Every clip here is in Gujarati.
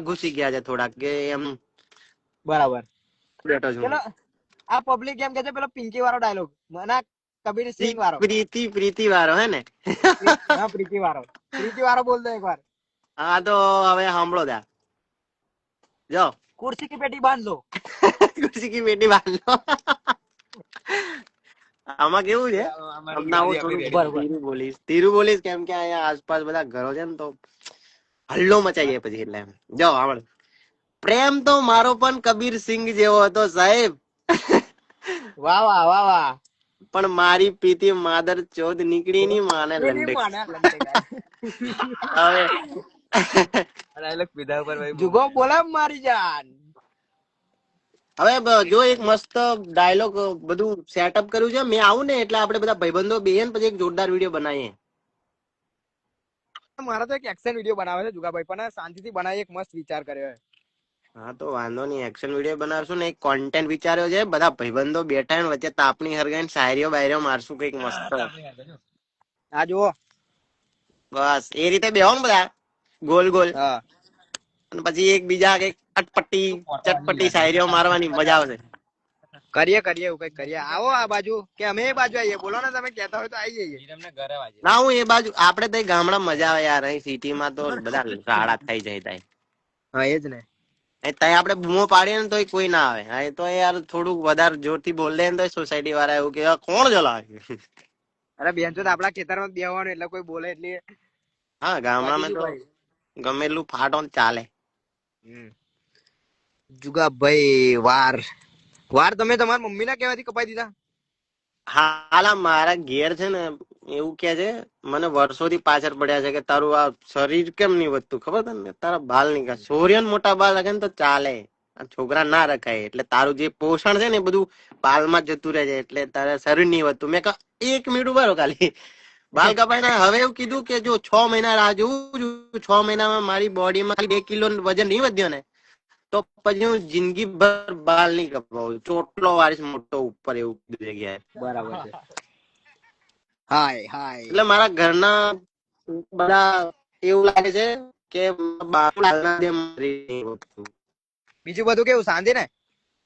ઘૂસી ગયા છે થોડાક કે એમ બરાબર. બેઠો છું. ચલો આ પબ્લિક એમ કે છે પેલો પિંકી વાળો ડાયલોગ મને કબીર સિંહ વાળો પ્રીતિ વાળો હે ને? હા પ્રીતિ વાળો બોલ દો એકવાર. હા તો હવે સાંભળો ત્યાં જો कुर्सी की पेटी बांध लो. ખુશી કી બેટી બાંધો. આમાં કેવું છે હમણાં હું થોડું ધીરું બોલીશ કેમ કે અહીંયા આસપાસ બધા ઘરો છે ને તો હલ્લો મચાઈ જાય પછી એટલે એમ જો આવડ પ્રેમ તો મારો પણ કબીર સિંહ જેવો હતો સાહેબ. વાહ વાહ વાહ વાહ. પણ મારી પ્રીતિ માદર ચોદ નીકળી ની માને લંડે. હવે જુગો બોલા મારી જાન. હવે જો એક મસ્ત ડાયલોગ બધું સેટઅપ કર્યું છે. મેં આવું ને એટલે આપણે બધા ભાઈબંધો બેહીએ ને પછી એક જોરદાર વિડીયો બનાવીએ. મારા તો એક એક્શન વિડીયો બનાવે છે જુગાભાઈ પણ શાંતિથી બનાવી એક મસ્ત વિચાર કર્યો છે. હા તો વાંધો નહીં એક્શન વિડીયો બનાવશું ને એક કોન્ટેન્ટ વિચાર્યો છે. બધા ભાઈબંધો બેઠા ને વચ્ચે તાપણી હરગાઈને શાયરીઓ બાયરીઓ મારશું કઈક મસ્ત. આ જુઓ બસ એ રીતે બેહો ને બધા ગોલ ગોલ હા અને પછી એક બીજા કઈક અટપટી ચટપટી શાયરીઓ મારવાની મજા આવશે. કરીએ એવું કઈક કરીએ. આવો આ બાજુ કે અમે એ બાજુ આવીએ બોલો ને તમે કહેતા હોય તો આવી જઈએ. ના હું એ બાજુ આપડે તો ગામડા મજા આવે યાર. અહીં સિટીમાં તો બધા રાડા થઈ જાય થાય. હા એજ ને. ત્યાં આપડે બૂમો પાડીએ ને તો કોઈ ના આવે. હા તો યાર થોડુંક વધારે જોરથી બોલે ને તો સોસાયટી વાળા એવું કે કોણ જલાવે. અરે બેન તો આપડા ખેતરમાં બેહવાનું એટલે કોઈ બોલે એટલે હા ગામડામાં તો ગમે એટલું ફાટો ચાલે. જુગાભાઈ વાર તમે તમારા મમ્મી ના કહેવાથી કપાઈ દીધા. હાલા મારા ઘેર છે ને એવું કે છે મને વર્ષોથી પાછળ પડ્યા છે કે તારું આ શરીર કેમ નહીં વધતું ખબર તને તારા બાલ નીકળે સોરિયન મોટા બાલ રાખે ને તો ચાલે. છોકરા ના રખાય એટલે તારું જે પોષણ છે ને એ બધું બાલમાં જતું રહે છે એટલે તારા શરીર નહીં વધતું. મેં કહ્યું 1 મિનિટ ઉભા રહો ખાલી બાલ કપાઈ ના. હવે એવું કીધું કે જો 6 મહિના રાહ જોવું 6 મહિનામાં મારી બોડીમાં ખાલી 2 કિલો વજન નહીં વધ્યો ને તો પછી હું જિંદગી ભર બાલ નહીં કપાવું. ચોટલો વારીશ મોટો ઉપર એવું જગ્યાએ. બરાબર છે. હાય એટલે મારા ઘરના બધા એવું લાગે છે કે બીજું બધું કેવું શાંતિ ને?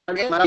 મારા